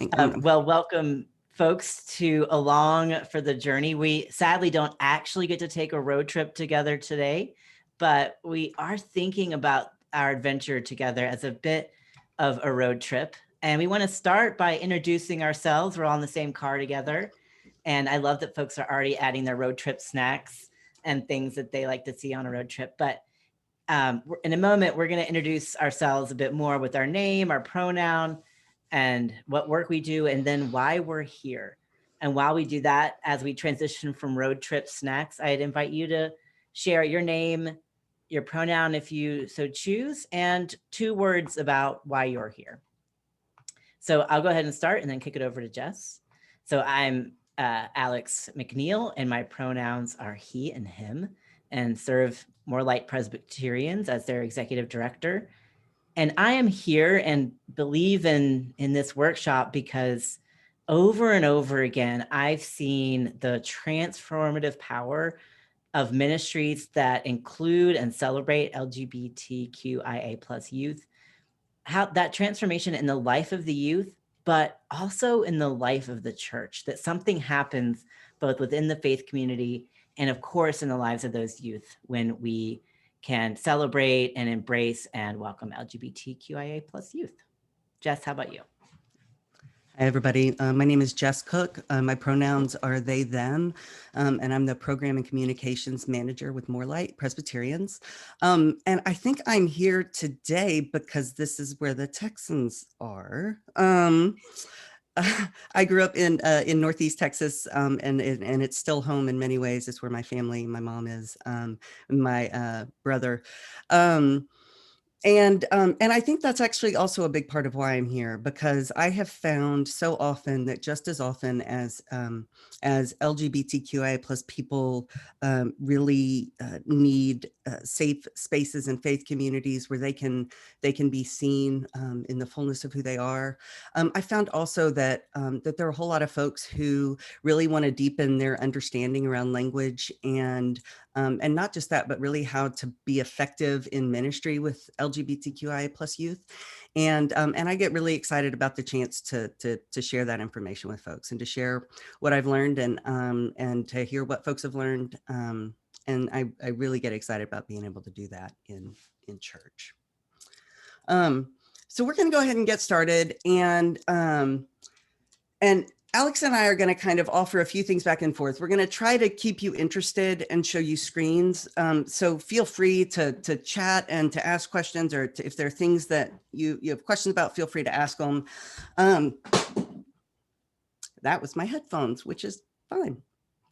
Well, welcome folks to Along for the Journey. We sadly don't actually get to take a road trip together today, but we are thinking about our adventure together as a bit of a road trip. And we want to start by introducing ourselves. We're all in the same car together. And I love that folks are already adding their road trip snacks and things that they like to see on a road trip. But in a moment, we're going to introduce ourselves a bit more with our name, our pronoun, and what work we do, and then why we're here. And while we do that, as we transition from road trip snacks, I'd invite you to share your name, your pronoun if you so choose, and 2 words about why you're here. So I'll go ahead and start and then kick it over to Jess. So I'm Alex McNeil, and my pronouns are he and him, and serve More Light Presbyterians as their executive director. And I am here and believe in this workshop because over and over again, I've seen the transformative power of ministries that include and celebrate LGBTQIA plus youth, how that transformation in the life of the youth, but also in the life of the church, that something happens both within the faith community and of course in the lives of those youth when we can celebrate and embrace and welcome LGBTQIA plus youth. Jess, how about you? Hi, everybody. My name is Jess Cook. My pronouns are they, them, and I'm the Program and Communications Manager with More Light Presbyterians. And I think I'm here today because this is where the Texans are. I grew up in Northeast Texas, and it's still home in many ways. It's where my family, my mom is, my brother. And I think that's actually also a big part of why I'm here, because I have found so often that just as often as LGBTQIA plus people really need safe spaces and faith communities where they can be seen in the fullness of who they are. I found also that that there are a whole lot of folks who really want to deepen their understanding around language and not just that, but really how to be effective in ministry with LGBTQIA plus youth. And I get really excited about the chance to share that information with folks and to share what I've learned and to hear what folks have learned. And I really get excited about being able to do that in church. So we're going to go ahead and get started. And Alex and I are going to kind of offer a few things back and forth. We're going to try to keep you interested and show you screens. So feel free to chat and to ask questions, or if there are things that you have questions about, feel free to ask them. That was my headphones, which is fine.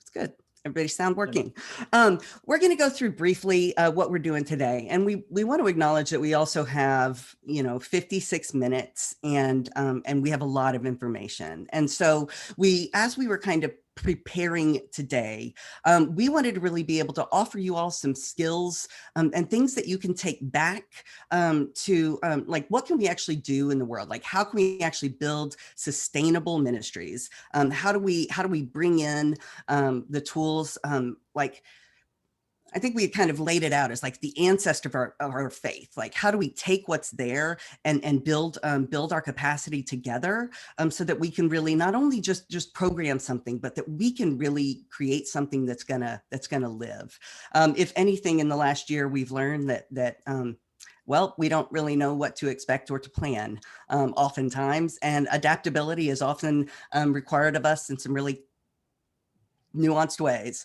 It's good. Everybody's sound working. We're going to go through briefly what we're doing today. And we want to acknowledge that we also have, 56 minutes and we have a lot of information. And so as we were kind of preparing today, we wanted to really be able to offer you all some skills and things that you can take back to like, what can we actually do in the world? Like, how can we actually build sustainable ministries? How do we bring in the tools like, I think we kind of laid it out as like the ancestor of our faith. Like, how do we take what's there and build our capacity together so that we can really not only just program something, but that we can really create something that's gonna live. If anything, in the last year, we've learned that well, we don't really know what to expect or to plan oftentimes, and adaptability is often required of us in some really nuanced ways.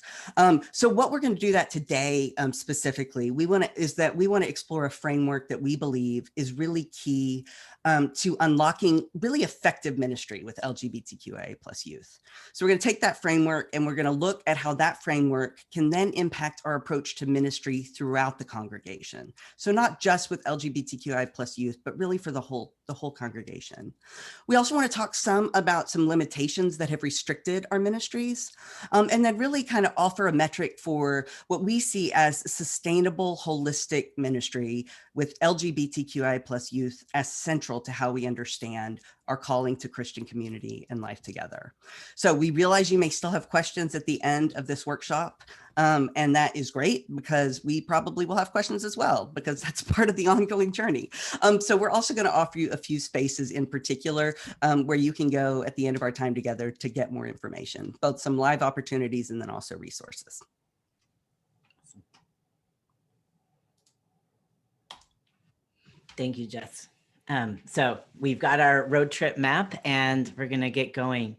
So what we're going to do that today specifically, we want to explore a framework that we believe is really key to unlocking really effective ministry with LGBTQIA plus youth. So we're going to take that framework and we're going to look at how that framework can then impact our approach to ministry throughout the congregation. So not just with LGBTQIA plus youth, but really for the whole congregation. We also want to talk some about some limitations that have restricted our ministries, and then really kind of offer a metric for what we see as sustainable, holistic ministry with LGBTQIA plus youth as central central to how we understand our calling to Christian community and life together. So we realize you may still have questions at the end of this workshop. And that is great because we probably will have questions as well, because that's part of the ongoing journey. So we're also going to offer you a few spaces in particular where you can go at the end of our time together to get more information, both some live opportunities and then also resources. Thank you, Jess. So we've got our road trip map and we're going to get going.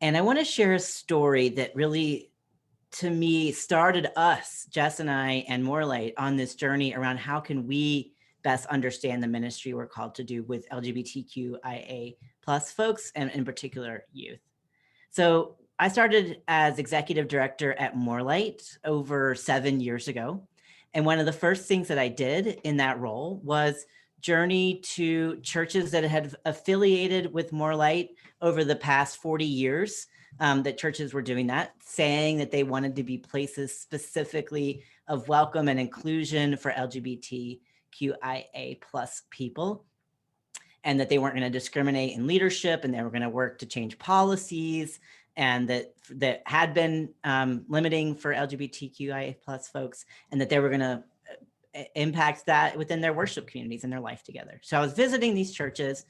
And I want to share a story that really, to me, started us, Jess and I, and Morelight on this journey around how can we best understand the ministry we're called to do with LGBTQIA plus folks, and in particular, youth. So I started as executive director at Morelight over 7 years ago. And one of the first things that I did in that role was journey to churches that had affiliated with Morelight over the past 40 years, that churches were doing that, saying that they wanted to be places specifically of welcome and inclusion for LGBTQIA plus people, and that they weren't going to discriminate in leadership, and they were going to work to change policies, and that had been limiting for LGBTQIA plus folks, and that they were going to impact that within their worship communities and their life together. So I was visiting these churches,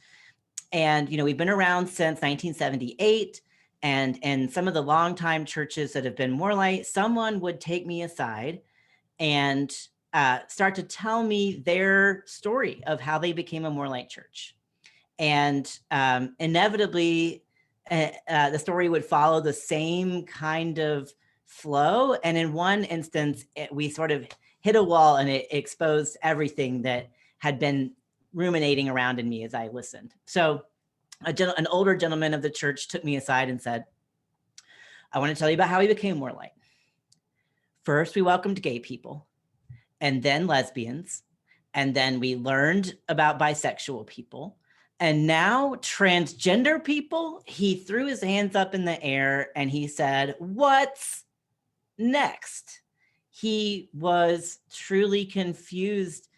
and we've been around since 1978, and some of the longtime churches that have been more like, someone would take me aside and start to tell me their story of how they became a more like church. And inevitably, the story would follow the same kind of flow. And in one instance, we sort of hit a wall, and it exposed everything that had been ruminating around in me as I listened. So an older gentleman of the church took me aside and said, I want to tell you about how we became more light. First, we welcomed gay people, and then lesbians, and then we learned about bisexual people. And now transgender people. He threw his hands up in the air and he said, what's next? He was truly confused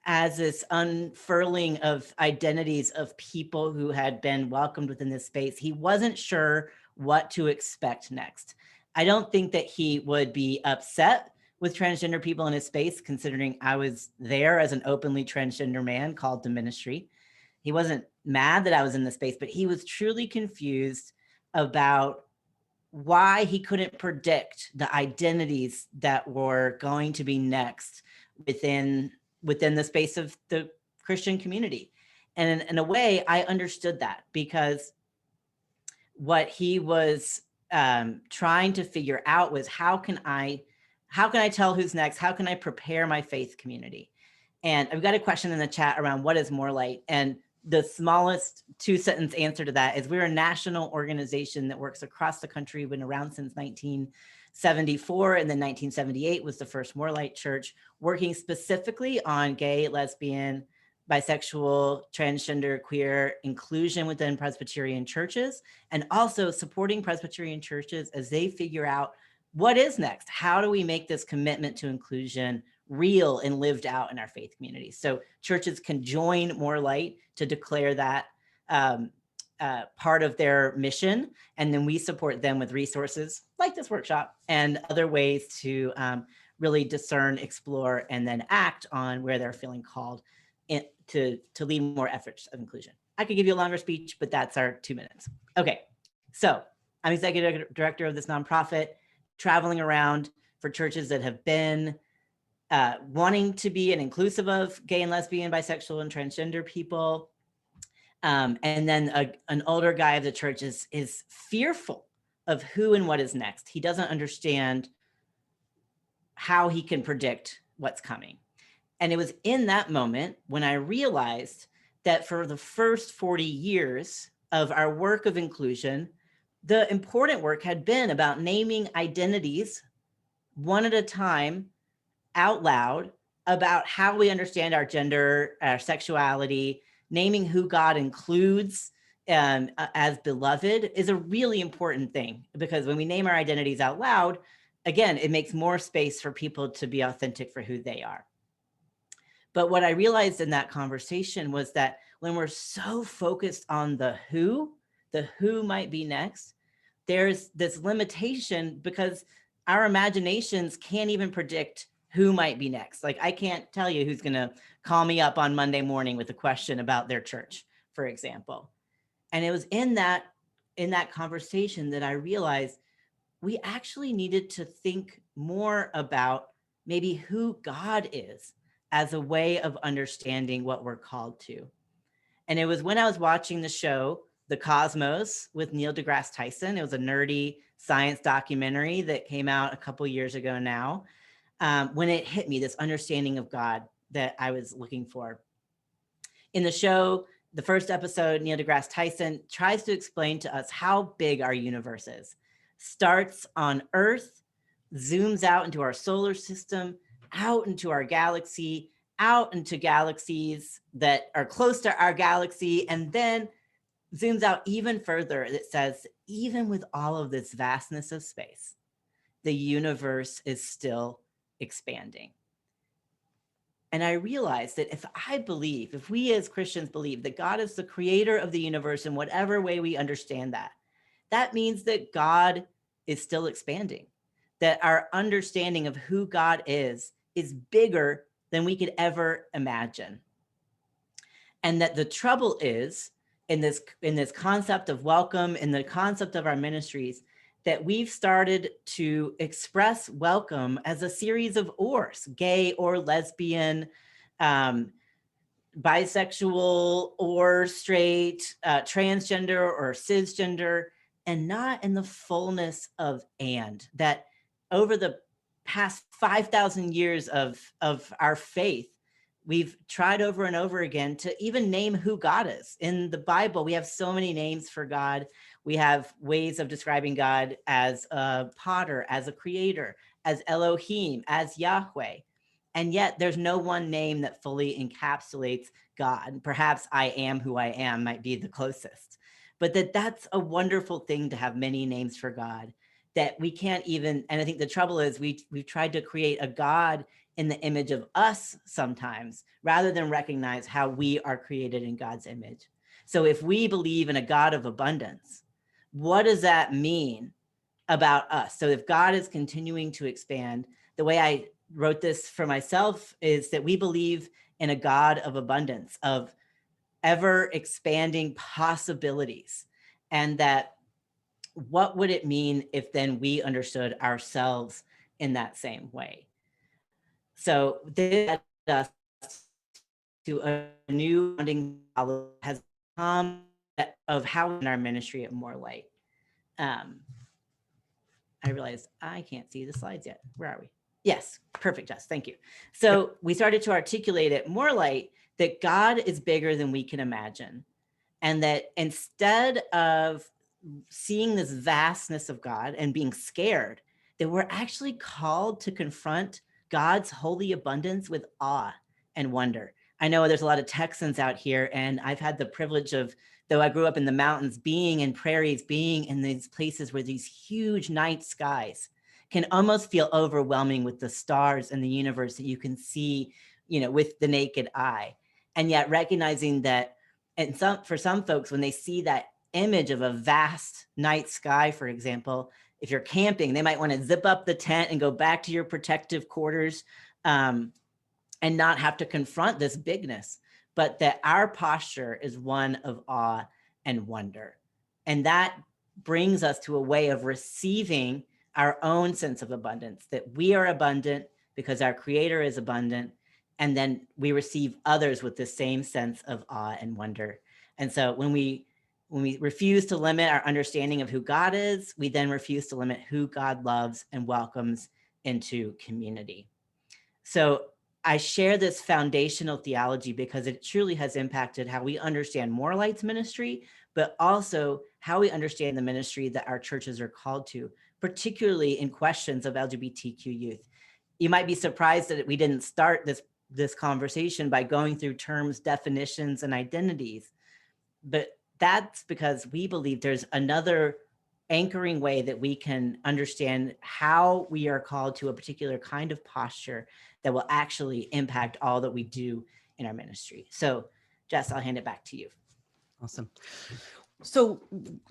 as this unfurling of identities of people who had been welcomed within this space. He wasn't sure what to expect next. I don't think that he would be upset with transgender people in his space, considering I was there as an openly transgender man called to ministry. He wasn't mad that I was in the space, but he was truly confused about why he couldn't predict the identities that were going to be next within the space of the Christian community. And in a way, I understood that, because what he was trying to figure out was how can I tell who's next? How can I prepare my faith community? And I've got a question in the chat around what is more light. And the smallest 2-sentence answer to that is we're a national organization that works across the country, been around since 1974, and then 1978 was the first More Light Church, working specifically on gay, lesbian, bisexual, transgender, queer inclusion within Presbyterian churches, and also supporting Presbyterian churches as they figure out what is next. How do we make this commitment to inclusion real and lived out in our faith communities? So churches can join More Light to declare that part of their mission. And then we support them with resources like this workshop and other ways to really discern, explore, and then act on where they're feeling called to lead more efforts of inclusion. I could give you a longer speech, but that's our 2 minutes. Okay, so I'm executive director of this nonprofit, traveling around for churches that have been wanting to be an inclusive of gay and lesbian, bisexual, and transgender people. And then an older guy of the church is fearful of who and what is next. He doesn't understand how he can predict what's coming. And it was in that moment when I realized that for the first 40 years of our work of inclusion, the important work had been about naming identities one at a time out loud about how we understand our gender, our sexuality, naming who God includes as beloved is a really important thing, because when we name our identities out loud, again, it makes more space for people to be authentic for who they are. But what I realized in that conversation was that when we're so focused on the who might be next, there's this limitation because our imaginations can't even predict who might be next. Like I can't tell you who's going to call me up on Monday morning with a question about their church, for example. And it was in that conversation that I realized we actually needed to think more about maybe who God is as a way of understanding what we're called to. And it was when I was watching the show, The Cosmos with Neil deGrasse Tyson. It was a nerdy science documentary that came out a couple years ago now, when it hit me, this understanding of God that I was looking for. In the show, the first episode, Neil deGrasse Tyson tries to explain to us how big our universe is. Starts on Earth, zooms out into our solar system, out into our galaxy, out into galaxies that are close to our galaxy, and then zooms out even further. It says, even with all of this vastness of space, the universe is still expanding. And I realized that if we as Christians believe that God is the creator of the universe in whatever way we understand that, that means that God is still expanding, that our understanding of who God is bigger than we could ever imagine. And that the trouble is in this concept of welcome, in the concept of our ministries, that we've started to express welcome as a series of ors, gay or lesbian, bisexual or straight, transgender or cisgender, and not in the fullness of and. That over the past 5,000 years of our faith, we've tried over and over again to even name who God is. In the Bible, we have so many names for God. We have ways of describing God as a potter, as a creator, as Elohim, as Yahweh. And yet there's no one name that fully encapsulates God. Perhaps I am who I am might be the closest. But that's a wonderful thing to have many names for God that we can't even, and I think the trouble is we've tried to create a God in the image of us sometimes, rather than recognize how we are created in God's image. So if we believe in a God of abundance, what does that mean about us? So if God is continuing to expand, the way I wrote this for myself is that we believe in a God of abundance, of ever expanding possibilities. And that what would it mean if then we understood ourselves in that same way? So this led us to a new founding has come of how in our ministry at More Light. I realized I can't see the slides yet. Where are we? Yes, perfect, Jess, thank you. So we started to articulate at More Light that God is bigger than we can imagine. And that instead of seeing this vastness of God and being scared, that we're actually called to confront God's holy abundance with awe and wonder. I know there's a lot of Texans out here, and I've had the privilege of, though I grew up in the mountains, being in prairies, being in these places where these huge night skies can almost feel overwhelming with the stars and the universe that you can see, with the naked eye. And yet recognizing that, and for some folks, when they see that image of a vast night sky, for example, if you're camping, they might want to zip up the tent and go back to your protective quarters, and not have to confront this bigness, but that our posture is one of awe and wonder. And that brings us to a way of receiving our own sense of abundance, that we are abundant because our Creator is abundant. And then we receive others with the same sense of awe and wonder. And so when we refuse to limit our understanding of who God is, we then refuse to limit who God loves and welcomes into community. So I share this foundational theology because it truly has impacted how we understand More Light's ministry, but also how we understand the ministry that our churches are called to, particularly in questions of LGBTQ youth. You might be surprised that we didn't start this conversation by going through terms, definitions, and identities, but that's because we believe there's another anchoring way that we can understand how we are called to a particular kind of posture that will actually impact all that we do in our ministry. So Jess, I'll hand it back to you. Awesome. So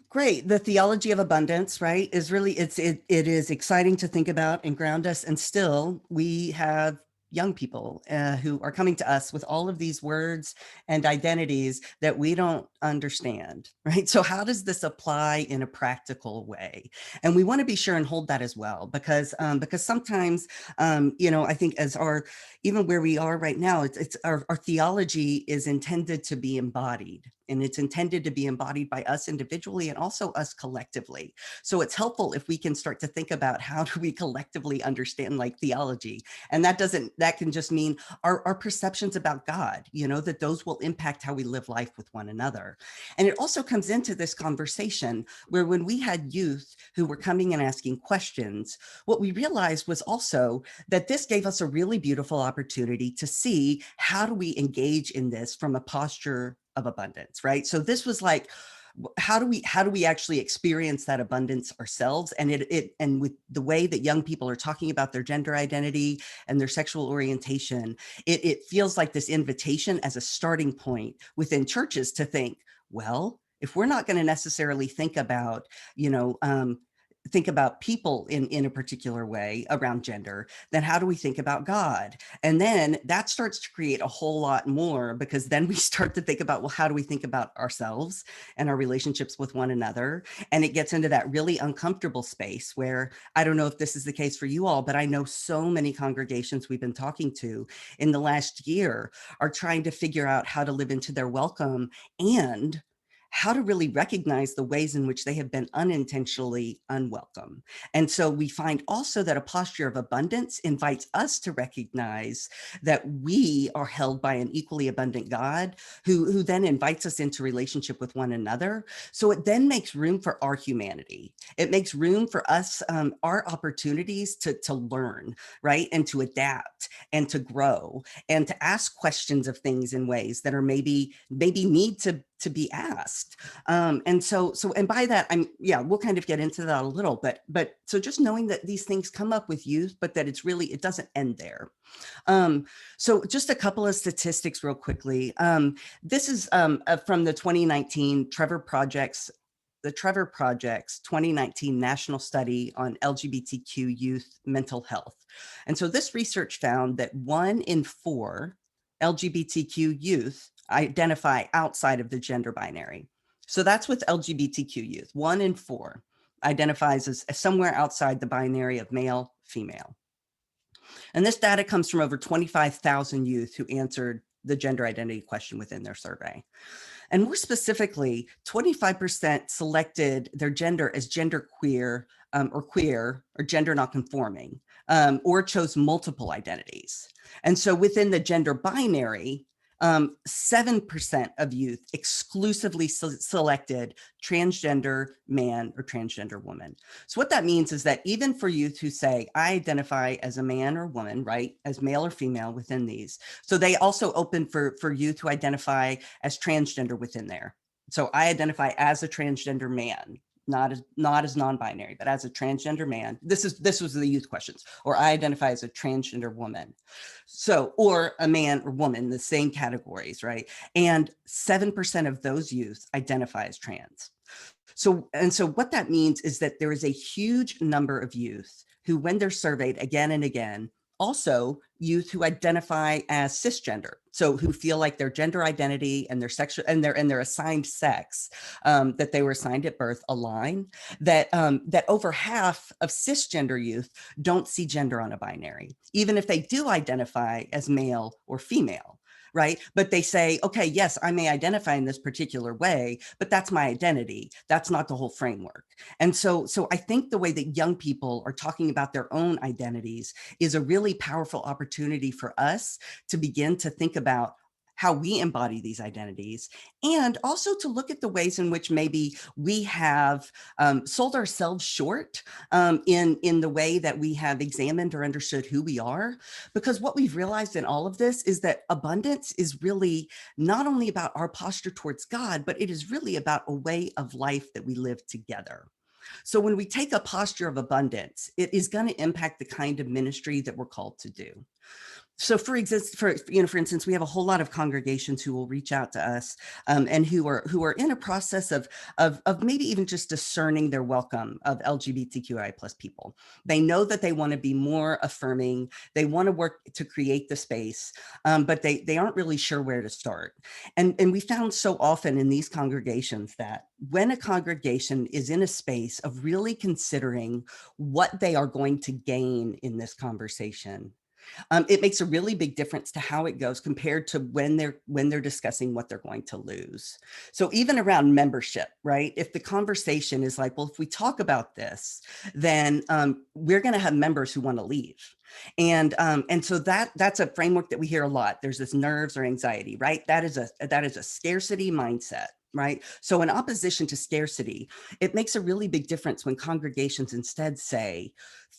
great. The theology of abundance, right, is really, it is exciting to think about and ground us. And still we have young people who are coming to us with all of these words and identities that we don't understand, right? So how does this apply in a practical way? And we want to be sure and hold that as well, because sometimes, I think as even where we are right now, it's our theology is intended to be embodied, and it's intended to be embodied by us individually and also us collectively. So it's helpful if we can start to think about how do we collectively understand like theology. And that can just mean our perceptions about God, that those will impact how we live life with one another. And it also comes into this conversation where when we had youth who were coming and asking questions, what we realized was also that this gave us a really beautiful opportunity to see how do we engage in this from a posture of abundance, right? So this was like, how do we actually experience that abundance ourselves? And and with the way that young people are talking about their gender identity and their sexual orientation, it feels like this invitation as a starting point within churches to think, well, if we're not going to necessarily think about, people in a particular way around gender, then how do we think about God? And then that starts to create a whole lot more, because then we start to think about, well, how do we think about ourselves and our relationships with one another? And it gets into that really uncomfortable space where, I don't know if this is the case for you all, but I know so many congregations we've been talking to in the last year are trying to figure out how to live into their welcome and how to really recognize the ways in which they have been unintentionally unwelcome. And so we find also that a posture of abundance invites us to recognize that we are held by an equally abundant God who then invites us into relationship with one another. So it then makes room for our humanity. It makes room for us, our opportunities to learn, right? And to adapt and to grow and to ask questions of things in ways that are maybe need to be asked. And by that, we'll kind of get into that a little, but so just knowing that these things come up with youth, but that it doesn't end there. So just a couple of statistics real quickly. This is from the 2019 Trevor Project's 2019 national study on LGBTQ youth mental health. And so this research found that 1 in 4 LGBTQ youth identify outside of the gender binary. So that's with LGBTQ youth. 1 in 4 identifies as somewhere outside the binary of male, female. And this data comes from over 25,000 youth who answered the gender identity question within their survey. And more specifically, 25% selected their gender as genderqueer or queer or gender not conforming, or chose multiple identities. And so within the gender binary, 7% of youth exclusively selected transgender man or transgender woman. So what that means is that even for youth who say, I identify as a man or woman, right, as male or female within these. So they also open for youth who identify as transgender within there. So I identify as a transgender man, not as non-binary, but as a transgender man. This was the youth questions. Or I identify as a transgender woman. So, or a man or woman, the same categories, right? And 7% of those youth identify as trans. So what that means is that there is a huge number of youth who, when they're surveyed again and again, also youth who identify as cisgender, so who feel like their gender identity and their sexual and their assigned sex that they were assigned at birth align, that over half of cisgender youth don't see gender on a binary, even if they do identify as male or female. Right. But they say, okay, yes, I may identify in this particular way, but that's my identity. That's not the whole framework. And so I think the way that young people are talking about their own identities is a really powerful opportunity for us to begin to think about how we embody these identities, and also to look at the ways in which maybe we have sold ourselves short in the way that we have examined or understood who we are. Because what we've realized in all of this is that abundance is really not only about our posture towards God, but it is really about a way of life that we live together. So when we take a posture of abundance, it is going to impact the kind of ministry that we're called to do. So for instance, we have a whole lot of congregations who will reach out to us, and who are in a process of maybe even just discerning their welcome of LGBTQI plus people. They know that they want to be more affirming. They want to work to create the space, but they aren't really sure where to start. And we found so often in these congregations that when a congregation is in a space of really considering what they are going to gain in this conversation, it makes a really big difference to how it goes compared to when they're discussing what they're going to lose. So even around membership, right? If the conversation is like, well, if we talk about this, then we're going to have members who want to leave. And so that's a framework that we hear a lot. There's this nerves or anxiety, right? That is a scarcity mindset. Right. So in opposition to scarcity, it makes a really big difference when congregations instead say,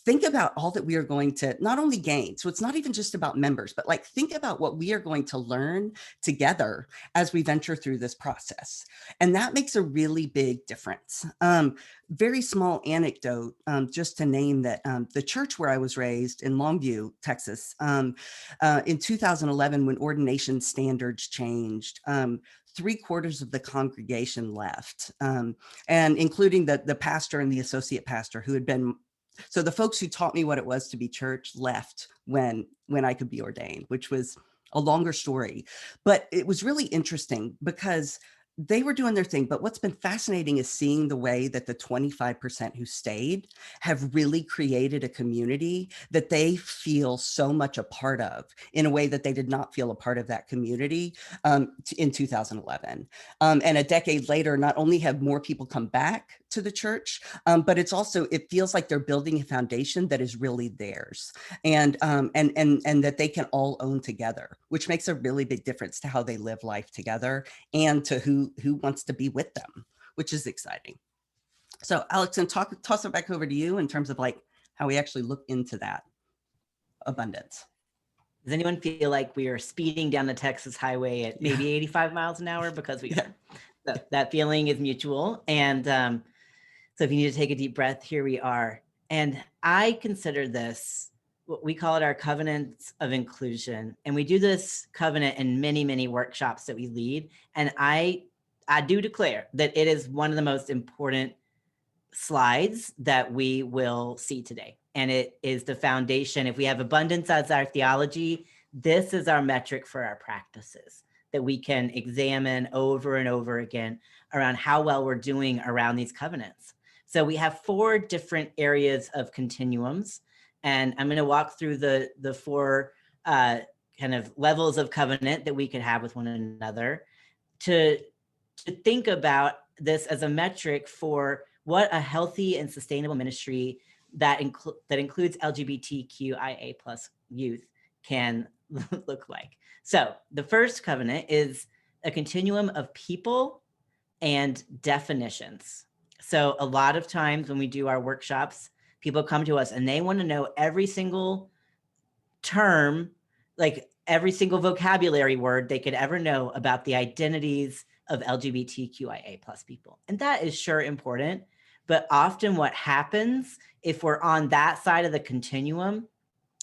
think about all that we are going to not only gain. So it's not even just about members, but like, think about what we are going to learn together as we venture through this process. And that makes a really big difference. Very small anecdote, just to name that the church where I was raised in Longview, Texas, in 2011, when ordination standards changed, 3/4 of the congregation left, and including the pastor and the associate pastor who had been, so the folks who taught me what it was to be church left when I could be ordained, which was a longer story. But it was really interesting because they were doing their thing. But what's been fascinating is seeing the way that the 25% who stayed have really created a community that they feel so much a part of in a way that they did not feel a part of that community in 2011. And a decade later, not only have more people come back to the church, but it feels like they're building a foundation that is really theirs, and that they can all own together, which makes a really big difference to how they live life together and to who wants to be with them, which is exciting. So Alex, and toss it back over to you in terms of like how we actually look into that abundance. Does anyone feel like we are speeding down the Texas highway at maybe 85 miles an hour? Because we are. So that feeling is mutual. And so if you need to take a deep breath, here we are. And I consider this, we call it our covenants of inclusion. And we do this covenant in many, many workshops that we lead. And I do declare that it is one of the most important slides that we will see today. And it is the foundation. If we have abundance as our theology, this is our metric for our practices that we can examine over and over again around how well we're doing around these covenants. So we have 4 different areas of continuums, and I'm going to walk through the 4 kind of levels of covenant that we could have with one another to think about this as a metric for what a healthy and sustainable ministry that includes LGBTQIA plus youth can look like. So the first covenant is a continuum of people and definitions. So a lot of times when we do our workshops, people come to us and they want to know every single term, like every single vocabulary word they could ever know about the identities of LGBTQIA plus people. And that is sure important. But often what happens if we're on that side of the continuum,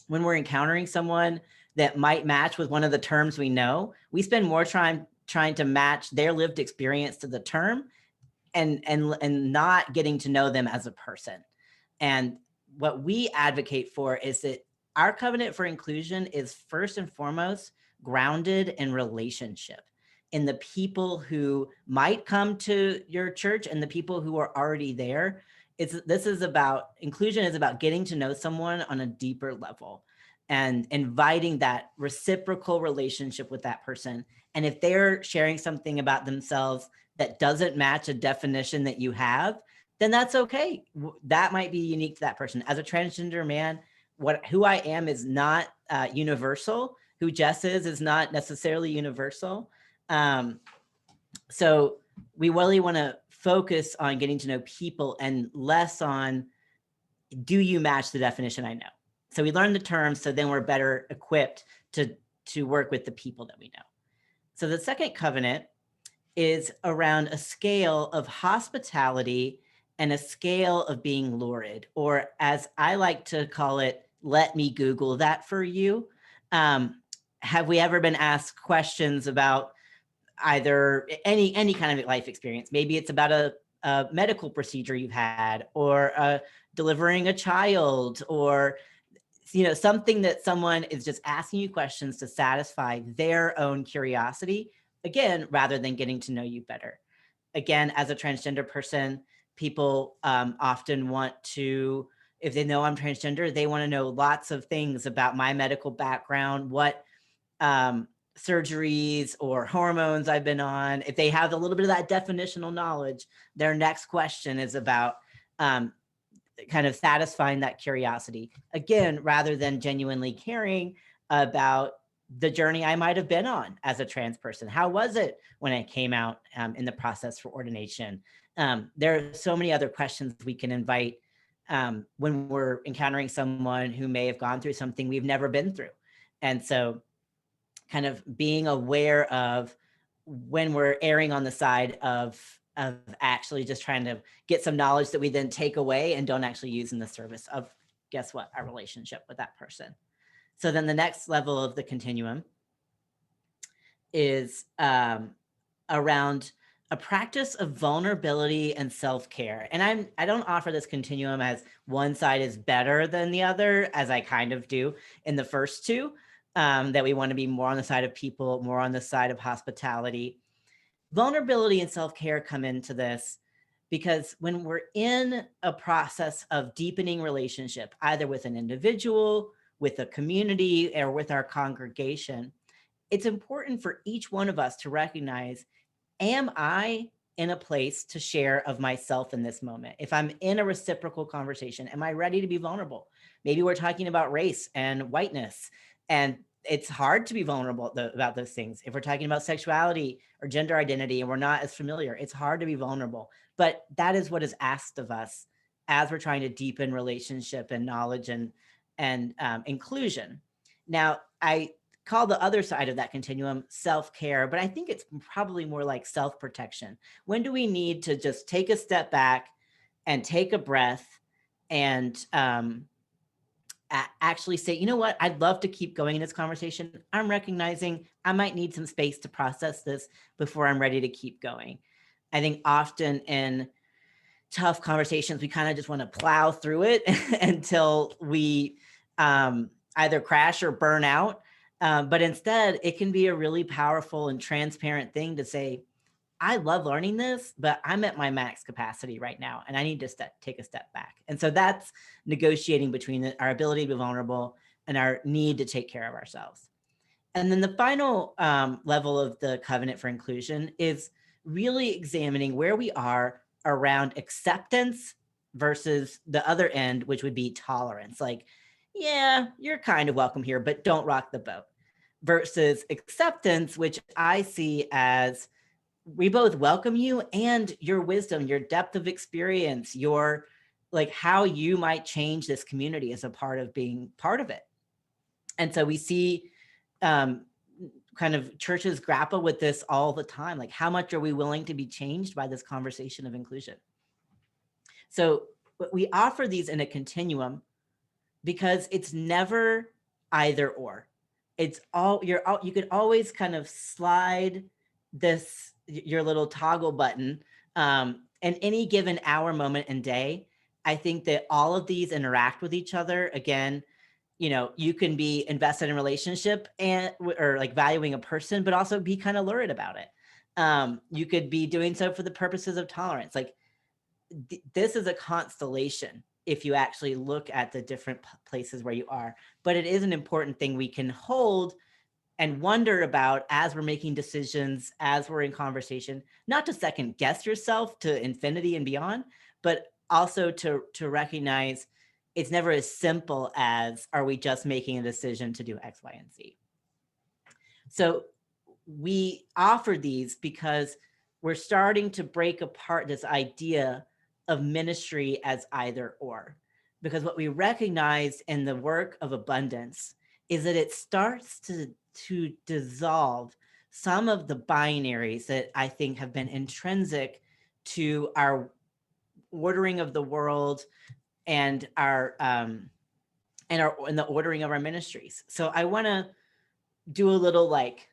when we're encountering someone that might match with one of the terms we know, we spend more time trying to match their lived experience to the term and not getting to know them as a person. And what we advocate for is that our covenant for inclusion is first and foremost grounded in relationship, in the people who might come to your church and the people who are already there. Inclusion is about getting to know someone on a deeper level and inviting that reciprocal relationship with that person. And if they're sharing something about themselves that doesn't match a definition that you have, then that's okay. That might be unique to that person. As a transgender man, who I am is not universal. Who Jess is not necessarily universal. So we really want to focus on getting to know people and less on, do you match the definition I know? So we learn the terms, so then we're better equipped to work with the people that we know. So the second covenant is around a scale of hospitality and a scale of being lurid, or as I like to call it, let me Google that for you. Have we ever been asked questions about either any kind of life experience? Maybe it's about a medical procedure you've had, or delivering a child, or something that someone is just asking you questions to satisfy their own curiosity, again, rather than getting to know you better. Again, as a transgender person, people often want to, if they know I'm transgender, they want to know lots of things about my medical background, what surgeries or hormones I've been on. If they have a little bit of that definitional knowledge, their next question is about kind of satisfying that curiosity, again, rather than genuinely caring about the journey I might have been on as a trans person. How was it when I came out in the process for ordination? There are so many other questions we can invite when we're encountering someone who may have gone through something we've never been through. And so kind of being aware of when we're erring on the side of actually just trying to get some knowledge that we then take away and don't actually use in the service of, guess what, our relationship with that person. So then the next level of the continuum is around a practice of vulnerability and self-care. And I don't offer this continuum as one side is better than the other, as I kind of do in the first two, that we want to be more on the side of people, more on the side of hospitality. Vulnerability and self-care come into this because when we're in a process of deepening relationship, either with an individual, with a community, or with our congregation, it's important for each one of us to recognize, am I in a place to share of myself in this moment? If I'm in a reciprocal conversation, am I ready to be vulnerable? Maybe we're talking about race and whiteness, and it's hard to be vulnerable about those things. If we're talking about sexuality or gender identity and we're not as familiar, it's hard to be vulnerable. But that is what is asked of us as we're trying to deepen relationship and knowledge and inclusion. Now, I call the other side of that continuum self-care, but I think it's probably more like self-protection. When do we need to just take a step back and take a breath and actually say, you know what, I'd love to keep going in this conversation. I'm recognizing I might need some space to process this before I'm ready to keep going. I think often in tough conversations, we kind of just want to plow through it until we either crash or burn out. But instead, it can be a really powerful and transparent thing to say, I love learning this, but I'm at my max capacity right now, and I need to take a step back. And so that's negotiating between our ability to be vulnerable and our need to take care of ourselves. And then the final level of the covenant for inclusion is really examining where we are around acceptance versus the other end, which would be tolerance. Like, yeah, you're kind of welcome here, but don't rock the boat. Versus acceptance, which I see as we both welcome you and your wisdom, your depth of experience, your like how you might change this community as a part of being part of it. And so we see kind of churches grapple with this all the time. Like, how much are we willing to be changed by this conversation of inclusion? So we offer these in a continuum because it's never either or. It's all you could always kind of slide this your little toggle button in any given hour, moment, and day. I think that all of these interact with each other. Again, you can be invested in relationship or like valuing a person, but also be kind of lurid about it. You could be doing so for the purposes of tolerance. Like this is a constellation if you actually look at the different places where you are, but it is an important thing we can hold and wonder about as we're making decisions, as we're in conversation, not to second guess yourself to infinity and beyond, but also to recognize it's never as simple as, are we just making a decision to do X, Y, and Z? So we offer these because we're starting to break apart this idea of ministry as either or. Because what we recognize in the work of abundance is that it starts to dissolve some of the binaries that I think have been intrinsic to our ordering of the world and our and the ordering of our ministries. So I want to do a little like,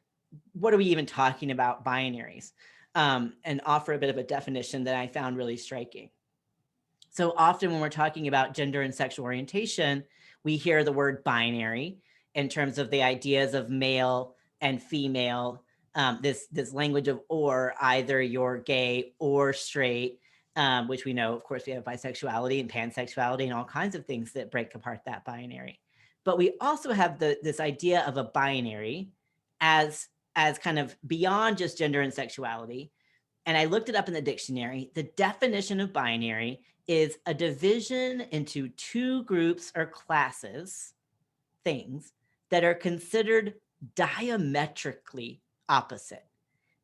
what are we even talking about binaries? And offer a bit of a definition that I found really striking. So often when we're talking about gender and sexual orientation, we hear the word binary in terms of the ideas of male and female, this language of or, either you're gay or straight, which we know, of course, we have bisexuality and pansexuality and all kinds of things that break apart that binary. But we also have this idea of a binary as kind of beyond just gender and sexuality. And I looked it up in the dictionary. The definition of binary is a division into two groups or classes, things that are considered diametrically opposite.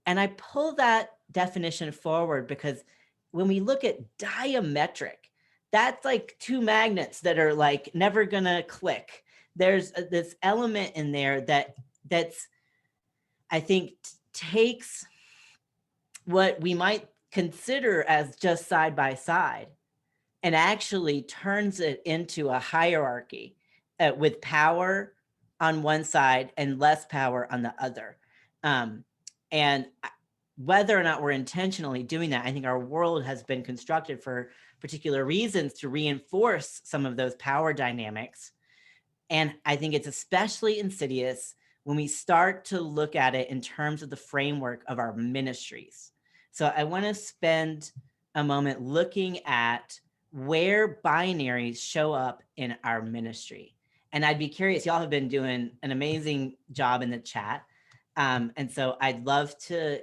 And I pull that definition forward because when we look at diametric, that's like two magnets that are like never gonna click. There's this element in there that's, I think, takes what we might consider as just side by side and actually turns it into a hierarchy with power on one side and less power on the other. And whether or not we're intentionally doing that, I think our world has been constructed for particular reasons to reinforce some of those power dynamics. And I think it's especially insidious when we start to look at it in terms of the framework of our ministries. So I want to spend a moment looking at where binaries show up in our ministry. And I'd be curious, y'all have been doing an amazing job in the chat. And so I'd love to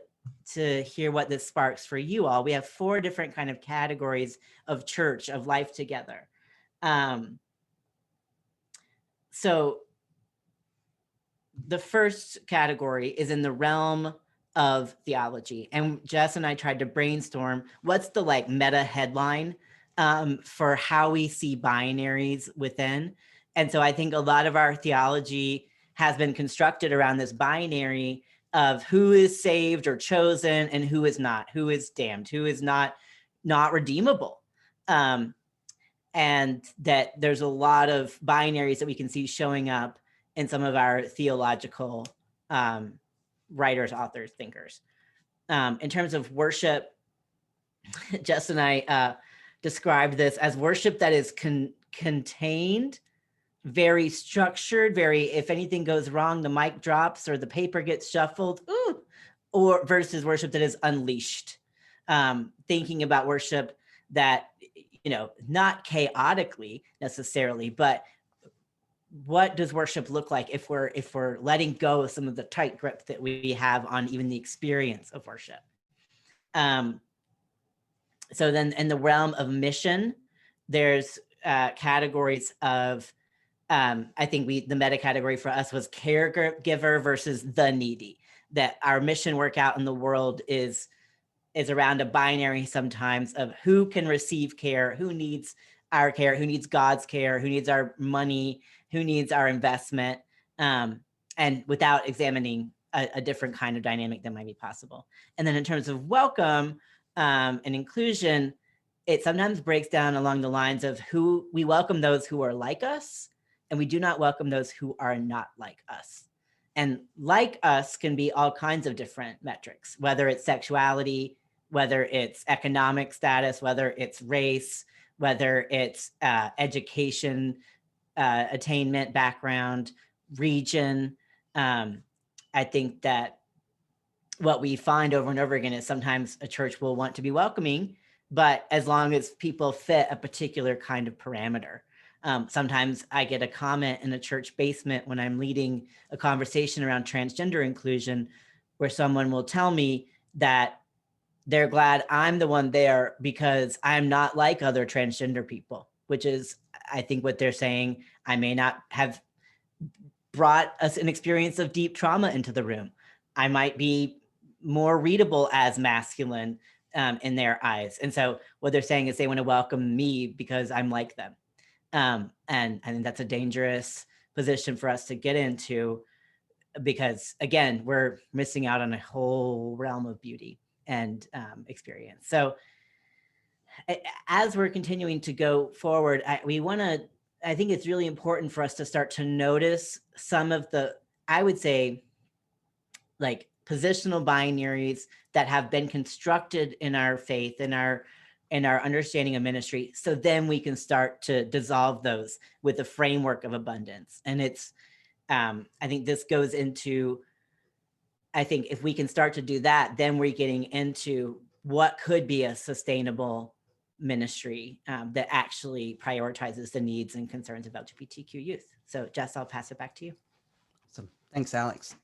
hear what this sparks for you all. We have 4 different kind of categories of church, of life together. So the first category is in the realm of theology. And Jess and I tried to brainstorm what's the like meta headline for how we see binaries within. And so I think a lot of our theology has been constructed around this binary of who is saved or chosen and who is not, who is damned, who is not redeemable. And that there's a lot of binaries that we can see showing up in some of our theological writers, authors, thinkers. In terms of worship, Jess and I described this as worship that is contained, very structured, very, if anything goes wrong, the mic drops or the paper gets shuffled, or versus worship that is unleashed. Thinking about worship that, not chaotically necessarily, but what does worship look like if we're letting go of some of the tight grip that we have on even the experience of worship? So then in the realm of mission, there's categories of, I think the meta category for us was caregiver versus the needy, that our mission work out in the world is around a binary sometimes of who can receive care, who needs our care, who needs God's care, who needs our money, who needs our investment, and without examining a different kind of dynamic that might be possible. And then in terms of welcome and inclusion, it sometimes breaks down along the lines of who we welcome those who are like us, and we do not welcome those who are not like us. And like us can be all kinds of different metrics, whether it's sexuality, whether it's economic status, whether it's race, whether it's education, attainment, background, region. I think that what we find over and over again is sometimes a church will want to be welcoming, but as long as people fit a particular kind of parameter. Sometimes I get a comment in a church basement when I'm leading a conversation around transgender inclusion, where someone will tell me that they're glad I'm the one there because I'm not like other transgender people, which is, I think, what they're saying. I may not have brought us an experience of deep trauma into the room. I might be more readable as masculine in their eyes. And so what they're saying is they want to welcome me because I'm like them. And I think that's a dangerous position for us to get into because, again, we're missing out on a whole realm of beauty and experience. So as we're continuing to go forward, we want to I think it's really important for us to start to notice some of the, I would say, like positional binaries that have been constructed in our faith, in our understanding of ministry. So then we can start to dissolve those with a framework of abundance. And it's, I think this goes into, I think if we can start to do that, then we're getting into what could be a sustainable ministry that actually prioritizes the needs and concerns of LGBTQ youth. So Jess, I'll pass it back to you. Awesome. Thanks, Alex.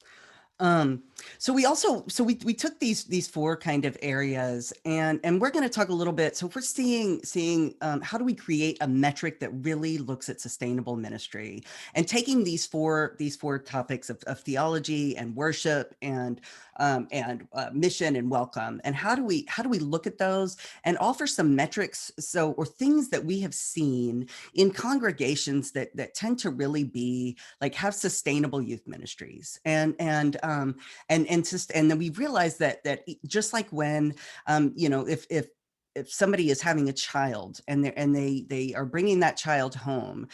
So we took these four kind of areas, and we're going to talk a little bit. So if we're seeing how do we create a metric that really looks at sustainable ministry, and taking these four topics of theology and worship and mission and welcome, and how do we look at those and offer some metrics, or things that we have seen in congregations that tend to really be like have sustainable youth ministries, and then we realized that just like when if somebody is having a child and they are bringing that child home,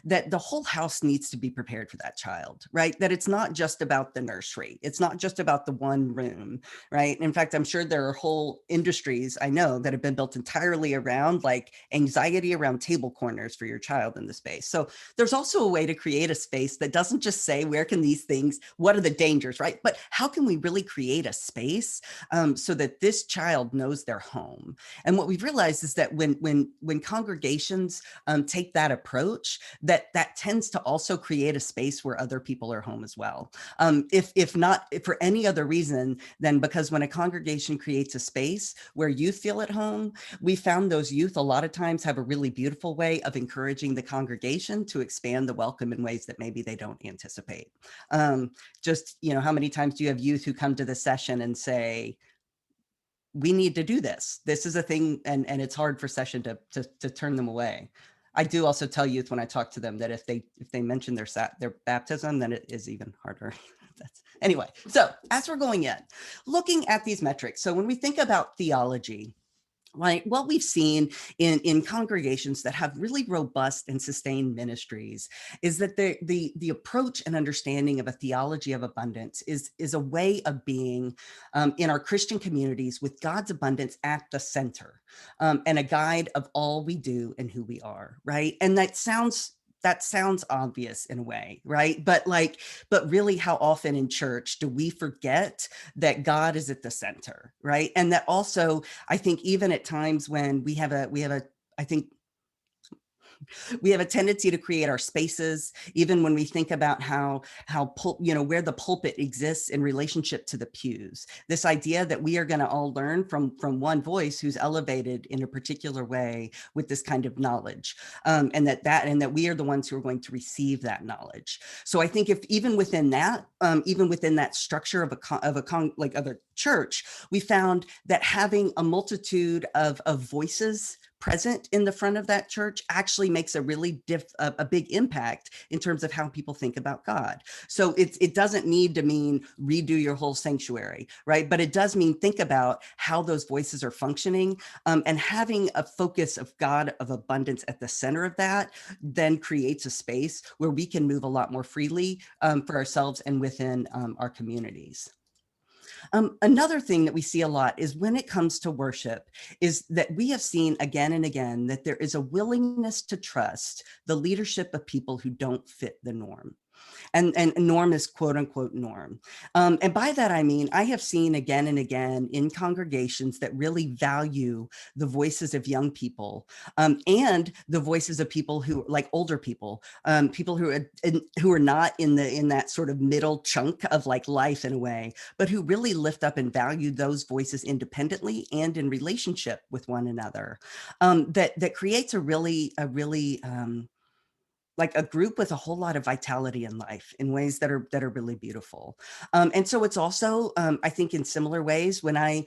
that the whole house needs to be prepared for that child, right? That it's not just about the nursery. It's not just about the one room, right? In fact, I'm sure there are whole industries I know that have been built entirely around like anxiety around table corners for your child in the space. So there's also a way to create a space that doesn't just say, where can these things, what are the dangers, right? But how can we really create a space so that this child knows their home? And what we've realized is that when congregations take that approach, that tends to also create a space where other people are home as well. If not for any other reason than because when a congregation creates a space where youth feel at home, we found those youth a lot of times have a really beautiful way of encouraging the congregation to expand the welcome in ways that maybe they don't anticipate. Just, how many times do you have youth who come to the session and say, we need to do this. This is a thing, and it's hard for session to turn them away. I do also tell youth when I talk to them that if they mention their baptism, then it is even harder. Anyway, so as we're going in, looking at these metrics. So when we think about theology, right, what we've seen in congregations that have really robust and sustained ministries is that the approach and understanding of a theology of abundance is a way of being in our Christian communities with God's abundance at the center, and a guide of all we do and who we are, right? And that sounds obvious in a way, right? But really, how often in church do we forget that God is at the center, right? And that also, I think, even at times when we have I think we have a tendency to create our spaces, even when we think about how where the pulpit exists in relationship to the pews. This idea that we are going to all learn from one voice who's elevated in a particular way with this kind of knowledge, and that we are the ones who are going to receive that knowledge. So I think if even within that structure of a church, we found that having a multitude of voices present in the front of that church actually makes a really a big impact in terms of how people think about God. So it doesn't need to mean redo your whole sanctuary, right? But it does mean think about how those voices are functioning, and having a focus of God of abundance at the center of that then creates a space where we can move a lot more freely for ourselves and within our communities. Another thing that we see a lot is when it comes to worship is that we have seen again and again that there is a willingness to trust the leadership of people who don't fit the norm. And norm is quote unquote norm. And by that, I mean, I have seen again and again in congregations that really value the voices of young people, and the voices of people who like older people, people who are not in that sort of middle chunk of like life in a way, but who really lift up and value those voices independently and in relationship with one another. That creates a really like a group with a whole lot of vitality in life in ways that are really beautiful. And so it's also, I think, in similar ways, when I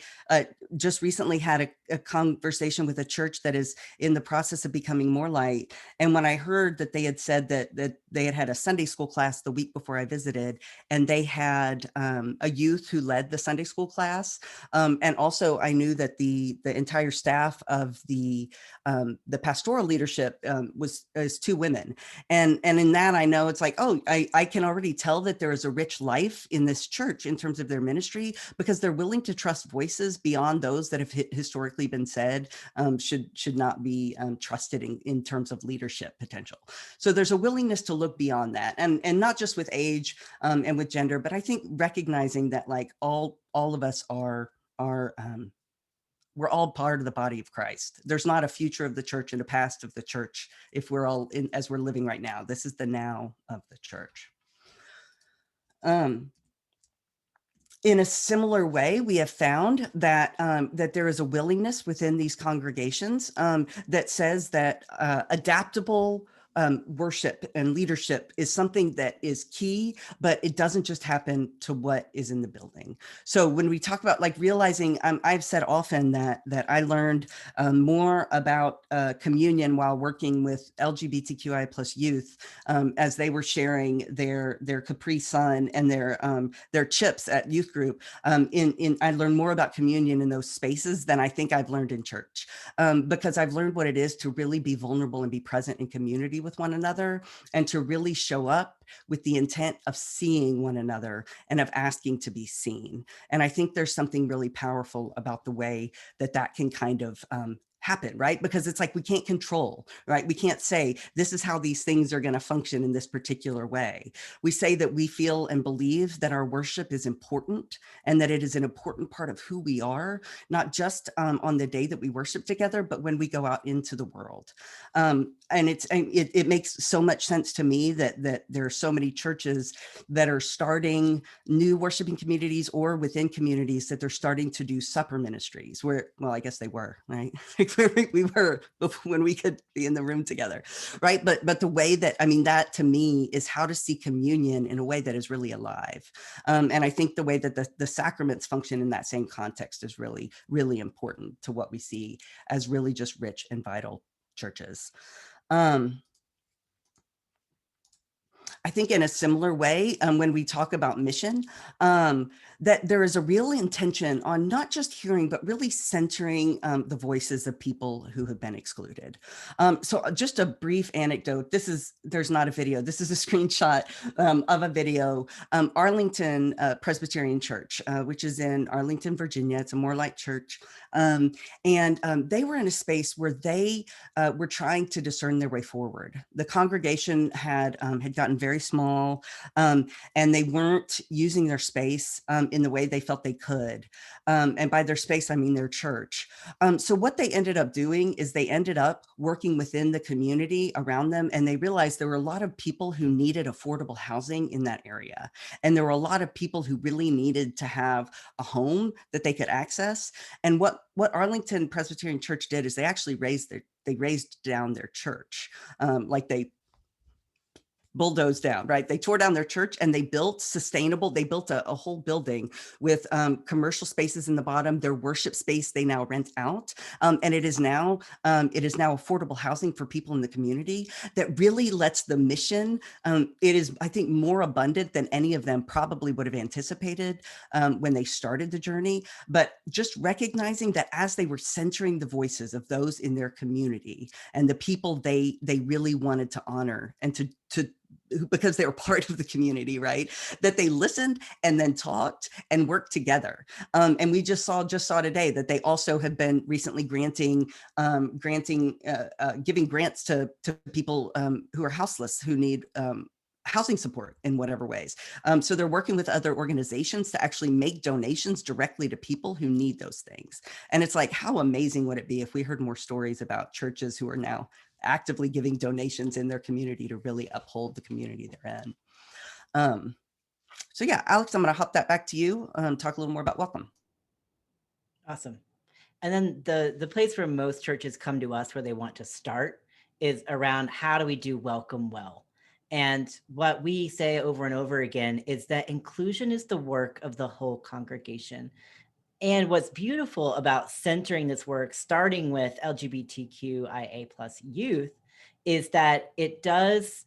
just recently had a conversation with a church that is in the process of becoming more light, and when I heard that they had said that they had had a Sunday school class the week before I visited, and they had a youth who led the Sunday school class, and also I knew that the entire staff of the pastoral leadership is two women. And in that, I know it's like, oh, I can already tell that there is a rich life in this church in terms of their ministry, because they're willing to trust voices beyond those that have historically been said should not be trusted in terms of leadership potential. So there's a willingness to look beyond that, and not just with age and with gender, but I think recognizing that like all of us are we're all part of the body of Christ. There's not a future of the church and a past of the church if we're all in as we're living right now. This is the now of the church. In a similar way, we have found that that there is a willingness within these congregations that says that adaptable worship and leadership is something that is key, but it doesn't just happen to what is in the building. So when we talk about like realizing, I've said often that I learned more about communion while working with LGBTQIA plus youth as they were sharing their Capri Sun and their chips at youth group. I learned more about communion in those spaces than I think I've learned in church, because I've learned what it is to really be vulnerable and be present in community with one another, and to really show up with the intent of seeing one another and of asking to be seen. And I think there's something really powerful about the way that can kind of happen, right? Because it's like we can't control, right? We can't say this is how these things are going to function in this particular way. We say that we feel and believe that our worship is important and that it is an important part of who we are, not just on the day that we worship together, but when we go out into the world. And it makes so much sense to me that there are so many churches that are starting new worshiping communities, or within communities that they're starting to do supper ministries, where, well, I guess they were, right? We were when we could be in the room together, right? But the way that, I mean, that to me is how to see communion in a way that is really alive. And I think the way that the sacraments function in that same context is really, really important to what we see as really just rich and vital churches. I think in a similar way, when we talk about mission, that there is a real intention on not just hearing, but really centering the voices of people who have been excluded. So just a brief anecdote. There's not a video. This is a screenshot of a video. Arlington Presbyterian Church, which is in Arlington, Virginia. It's a more light church. And they were in a space where they were trying to discern their way forward. The congregation had gotten very small, and they weren't using their space in the way they felt they could. And by their space, I mean their church. So what they ended up doing is they ended up working within the community around them, and they realized there were a lot of people who needed affordable housing in that area. And there were a lot of people who really needed to have a home that they could access. And what Arlington Presbyterian Church did is they actually raised down their church. Like they bulldozed down, right? They tore down their church and they built a whole building with commercial spaces in the bottom. Their worship space they now rent out, and it is now affordable housing for people in the community that really lets the mission. It is, I think, more abundant than any of them probably would have anticipated when they started the journey. But just recognizing that as they were centering the voices of those in their community and the people they really wanted to honor and to because they were part of the community, right? That they listened and then talked and worked together. And we just saw today that they also have been recently giving grants to people who are houseless, who need housing support in whatever ways. So they're working with other organizations to actually make donations directly to people who need those things. And it's like, how amazing would it be if we heard more stories about churches who are now actively giving donations in their community to really uphold the community they're in. So yeah, Alex, I'm going to hop that back to you. Talk a little more about welcome. Awesome. And then the place where most churches come to us where they want to start is around how do we do welcome well. And what we say over and over again is that inclusion is the work of the whole congregation. And what's beautiful about centering this work, starting with LGBTQIA plus youth, is that it does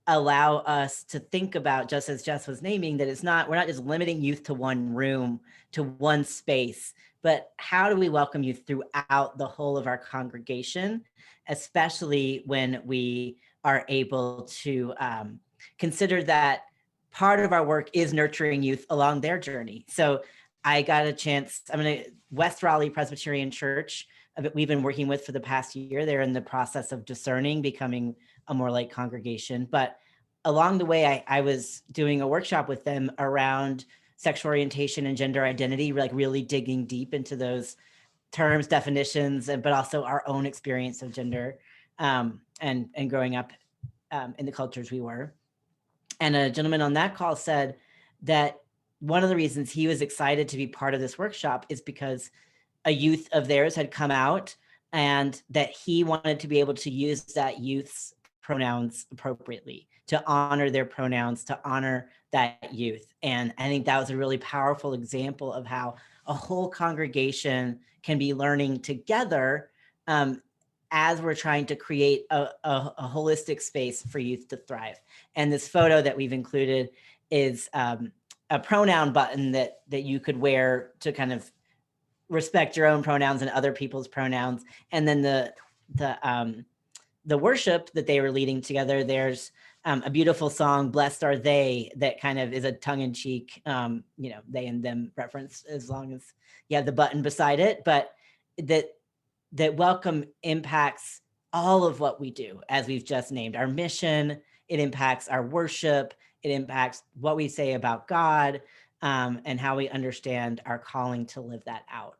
allow us to think about, just as Jess was naming, that we're not just limiting youth to one room, to one space, but how do we welcome youth throughout the whole of our congregation, especially when we are able to consider that part of our work is nurturing youth along their journey. So I got a chance, West Raleigh Presbyterian Church, we've been working with for the past year. They're in the process of discerning, becoming a more like congregation. But along the way, I was doing a workshop with them around sexual orientation and gender identity, like really digging deep into those terms, definitions, but also our own experience of gender and growing up in the cultures we were. And a gentleman on that call said that one of the reasons he was excited to be part of this workshop is because a youth of theirs had come out and that he wanted to be able to use that youth's pronouns appropriately, to honor their pronouns, to honor that youth. And I think that was a really powerful example of how a whole congregation can be learning together as we're trying to create a holistic space for youth to thrive. And this photo that we've included is a pronoun button that you could wear to kind of respect your own pronouns and other people's pronouns. And then the worship that they were leading together, there's a beautiful song, Blessed Are They, that kind of is a tongue-in-cheek, they and them reference, as long as you have the button beside it. But that welcome impacts all of what we do, as we've just named. Our mission, it impacts our worship, it impacts what we say about God, and how we understand our calling to live that out.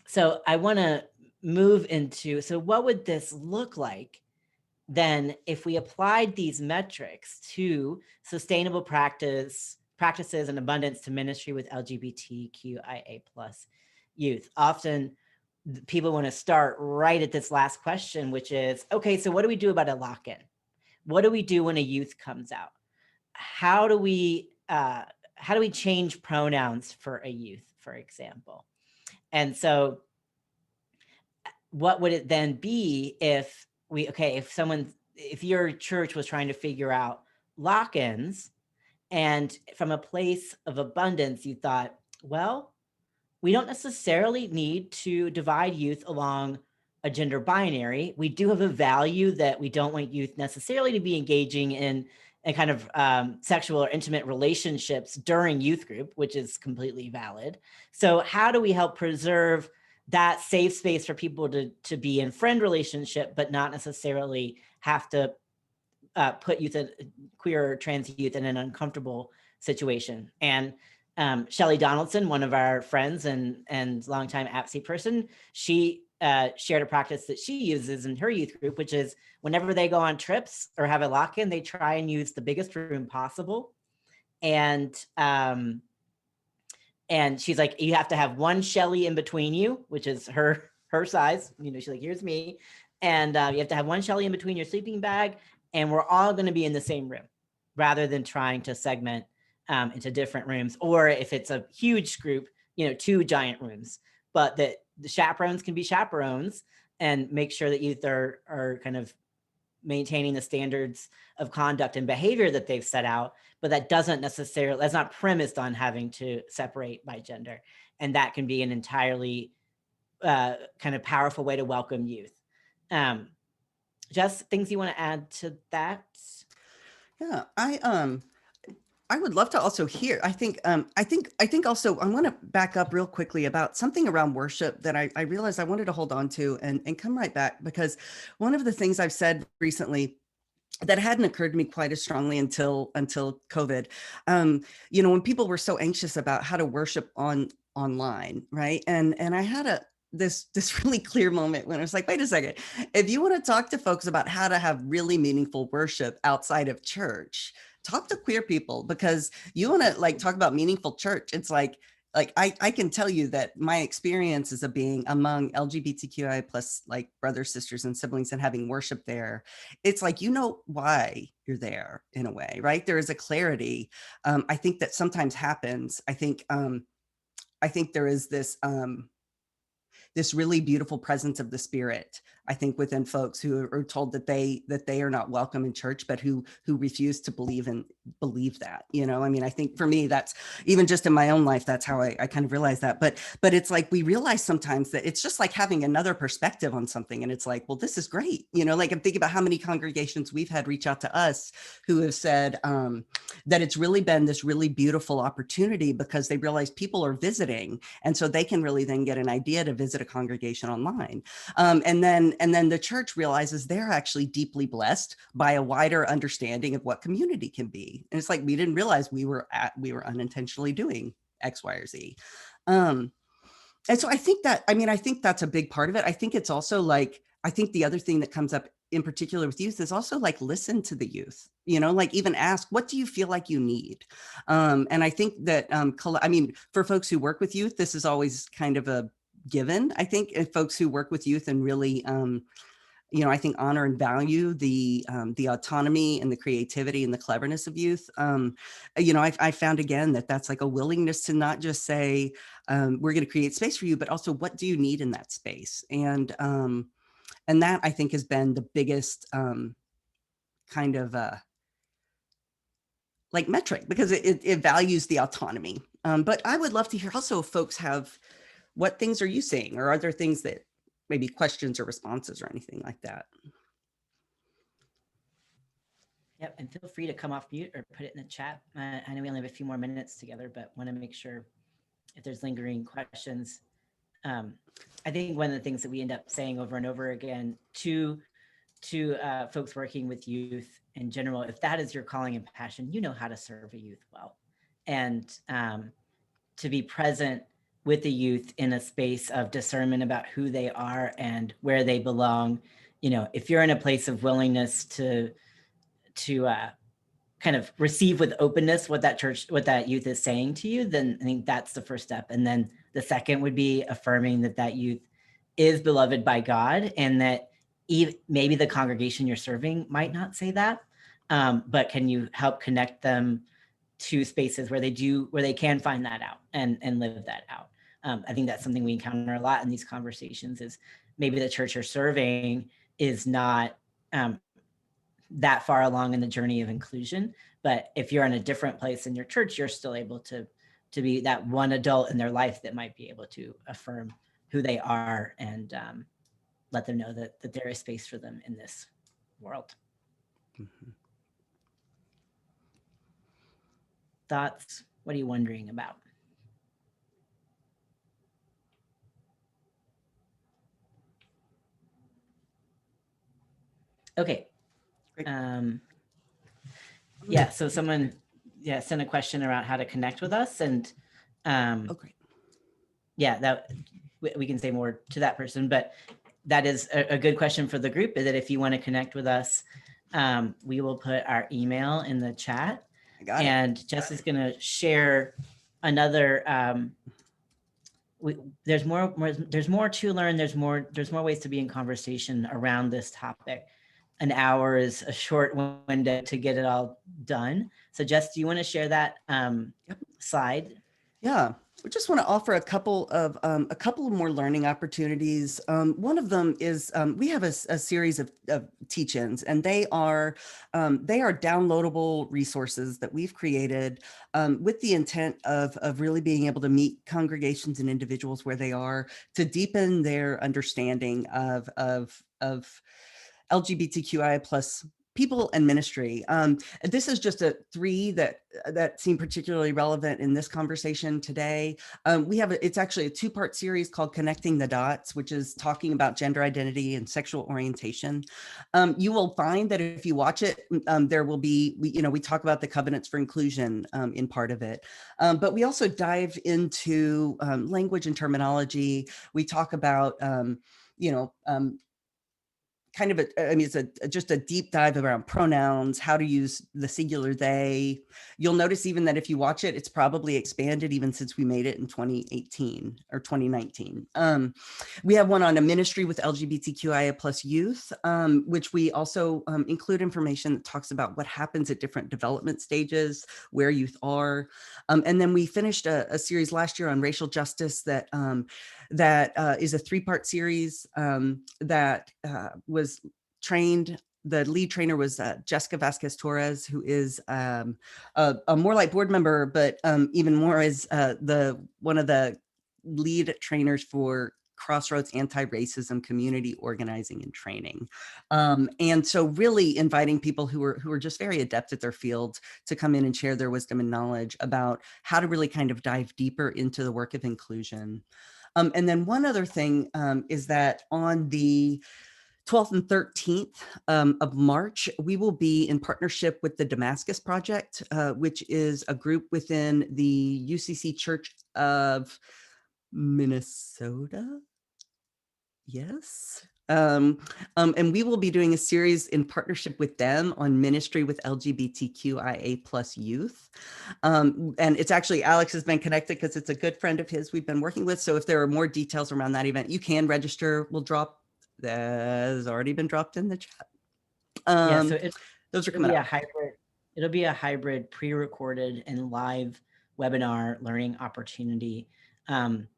So I want to move into, so what would this look like then if we applied these metrics to sustainable practices and abundance to ministry with LGBTQIA plus youth? Often people want to start right at this last question, which is, okay, so what do we do about a lock-in? What do we do when a youth comes out? How do we change pronouns for a youth, for example? And so what would it then be if your church was trying to figure out lock-ins, and from a place of abundance, you thought, well, we don't necessarily need to divide youth along a gender binary. We do have a value that we don't want youth necessarily to be engaging in a kind of sexual or intimate relationships during youth group, which is completely valid. So how do we help preserve that safe space for people to be in friend relationship, but not necessarily have to put youth, queer or trans youth, in an uncomfortable situation? And Shelley Donaldson, one of our friends and longtime APSE person, she shared a practice that she uses in her youth group, which is whenever they go on trips or have a lock-in, they try and use the biggest room possible. And she's like, you have to have one Shelley in between you, which is her size. She's like, here's me. And you have to have one Shelley in between your sleeping bag, and we're all going to be in the same room, rather than trying to segment into different rooms. Or if it's a huge group, 2 giant rooms, but that the chaperones can be chaperones and make sure that youth are kind of maintaining the standards of conduct and behavior that they've set out, but that's not premised on having to separate by gender. And that can be an entirely kind of powerful way to welcome youth. Jess, things you want to add to that? Yeah, I would love to also hear. I think also I want to back up real quickly about something around worship that I realized I wanted to hold on to and come right back, because one of the things I've said recently that hadn't occurred to me quite as strongly until COVID, when people were so anxious about how to worship online, right? And I had this really clear moment when I was like, wait a second, if you want to talk to folks about how to have really meaningful worship outside of church, talk to queer people, because you want to talk about meaningful church. It's like, like I can tell you that my experiences of being among LGBTQI plus like brothers, sisters, and siblings and having worship there, it's like, you know why you're there in a way, right? There is a clarity. I think that sometimes happens. I think there is this really beautiful presence of the spirit, I think, within folks who are told that they are not welcome in church, but who refuse to believe that, you know. I mean, I think for me, that's even just in my own life, that's how I kind of realize that. But it's like we realize sometimes that it's just like having another perspective on something, and it's like, well, this is great, you know. Like I'm thinking about how many congregations we've had reach out to us who have said that it's really been this really beautiful opportunity because they realize people are visiting, and so they can really then get an idea to visit a congregation online. And then the church realizes they're actually deeply blessed by a wider understanding of what community can be. And it's like, we didn't realize we were unintentionally doing X, Y, or Z. And so I think that's a big part of it. I think it's also like, I think the other thing that comes up in particular with youth is also like, listen to the youth, you know, like even ask, what do you feel like you need? And I think that, for folks who work with youth, this is always kind of a given. I think if folks who work with youth and really, you know, I think honor and value the autonomy and the creativity and the cleverness of youth. You know, I found again that that's like a willingness to not just say, we're going to create space for you, but also what do you need in that space? And that I think has been the biggest kind of like metric, because it values the autonomy. But I would love to hear also if folks have, what things are you seeing, or are there things that maybe questions or responses or anything like that? Yep, and feel free to come off mute or put it in the chat. I know we only have a few more minutes together, but want to make sure if there's lingering questions. I think one of the things that we end up saying over and over again to folks working with youth in general, if that is your calling and passion, you know how to serve a youth well. And to be present with the youth in a space of discernment about who they are and where they belong. You know, if you're in a place of willingness to kind of receive with openness what that youth is saying to you, then I think that's the first step. And then the second would be affirming that youth is beloved by God, and that maybe the congregation you're serving might not say that, but can you help connect them to spaces where they can find that out and live that out. I think that's something we encounter a lot in these conversations, is maybe the church you're serving is not that far along in the journey of inclusion, but if you're in a different place in your church, you're still able to be that one adult in their life that might be able to affirm who they are and let them know that there is space for them in this world. Mm-hmm. Thoughts? What are you wondering about? Okay. Yeah, so someone sent a question around how to connect with us, and okay. Yeah, that we can say more to that person, but that is a good question for the group, is that if you want to connect with us, we will put our email in the chat. And Jess is going to share another there's more to learn. There's more ways to be in conversation around this topic. An hour is a short window to get it all done. So Jess, do you want to share that slide? Yeah. We just want to offer a couple of more learning opportunities. One of them is we have a series of teach-ins, and they are downloadable resources that we've created with the intent of really being able to meet congregations and individuals where they are, to deepen their understanding of LGBTQIA plus people and ministry. This is just 3 that seem particularly relevant in this conversation today. It's actually a 2-part series called Connecting the Dots, which is talking about gender identity and sexual orientation. You will find that if you watch it, there will be, we talk about the covenants for inclusion in part of it, but we also dive into language and terminology. We talk about, kind of I mean, it's just a deep dive around pronouns, how to use the singular they. You'll notice even that if you watch it, it's probably expanded even since we made it in 2018 or 2019. We have one on a ministry with LGBTQIA plus youth, which we also include information that talks about what happens at different development stages, where youth are. And then we finished a series last year on racial justice that is a 3-part series that was trained. The lead trainer was Jessica Vasquez Torres, who is a More Light board member, but even more is one of the lead trainers for Crossroads anti-racism community organizing and training. And so really inviting people who are just very adept at their field to come in and share their wisdom and knowledge about how to really kind of dive deeper into the work of inclusion. And then one other thing is that on the 12th and 13th of March, we will be in partnership with the Damascus Project, which is a group within the UCC Church of Minnesota. Yes. And we will be doing a series in partnership with them on ministry with LGBTQIA plus youth. And it's actually, Alex has been connected because it's a good friend of his we've been working with. So if there are more details around that event, you can register. We'll drop, that has already been dropped in the chat. Yeah, so those are it'll coming be up. It'll be a hybrid pre-recorded and live webinar learning opportunity. And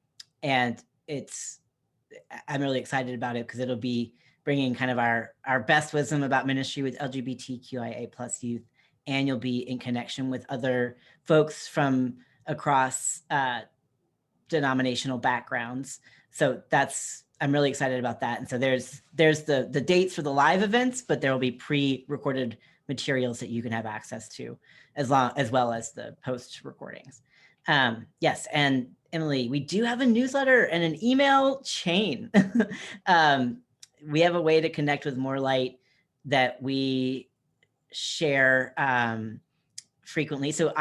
I'm really excited about it because it'll be bringing kind of our best wisdom about ministry with LGBTQIA plus youth, and you'll be in connection with other folks from across denominational backgrounds. So I'm really excited about that. And so there's the dates for the live events, but there will be pre-recorded materials that you can have access to as well as the post recordings. Yes, and Emily, we do have a newsletter and an email chain. We have a way to connect with More Light that we share frequently. So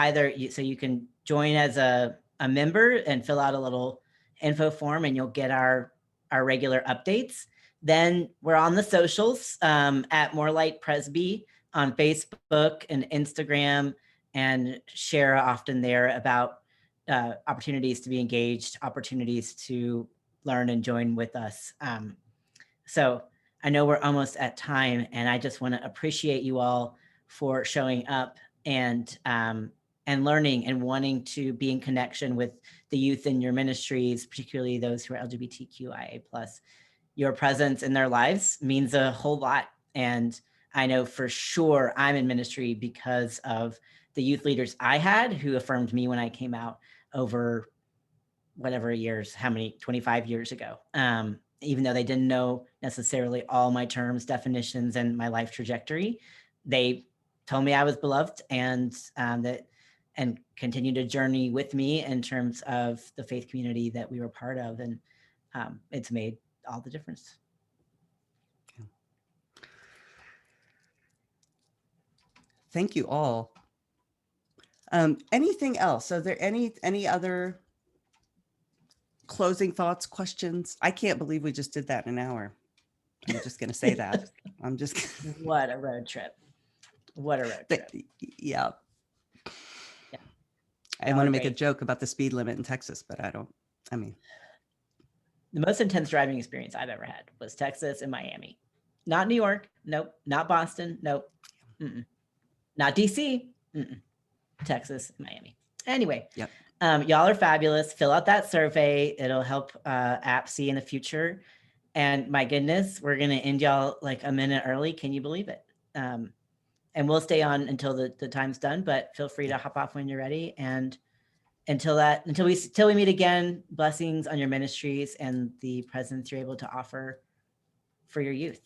you can join as a member and fill out a little info form, and you'll get our regular updates. Then we're on the socials at More Light Presby on Facebook and Instagram, and share often there about opportunities to be engaged, opportunities to learn and join with us. So I know we're almost at time, and I just want to appreciate you all for showing up and learning and wanting to be in connection with the youth in your ministries, particularly those who are LGBTQIA+. Your presence in their lives means a whole lot. And I know for sure I'm in ministry because of the youth leaders I had who affirmed me when I came out over whatever years, 25 years ago. Even though they didn't know necessarily all my terms, definitions, and my life trajectory, they told me I was beloved, and continued to journey with me in terms of the faith community that we were part of. And it's made all the difference. Thank you all. Anything else? Are there any other closing thoughts, questions? I can't believe we just did that in an hour. I'm just going to say that. What a road trip. What a road trip. Yeah. I want to make a joke about the speed limit in Texas, but I mean. The most intense driving experience I've ever had was Texas and Miami. Not New York. Nope. Not Boston. Nope. Mm-mm. Not DC. Mm-mm. Texas, Miami. Anyway, yep. Y'all are fabulous. Fill out that survey. It'll help APC in the future. And my goodness, we're going to end y'all like a minute early. Can you believe it? And we'll stay on until the time's done, but feel free to hop off when you're ready. And until we meet again, blessings on your ministries and the presence you're able to offer for your youth.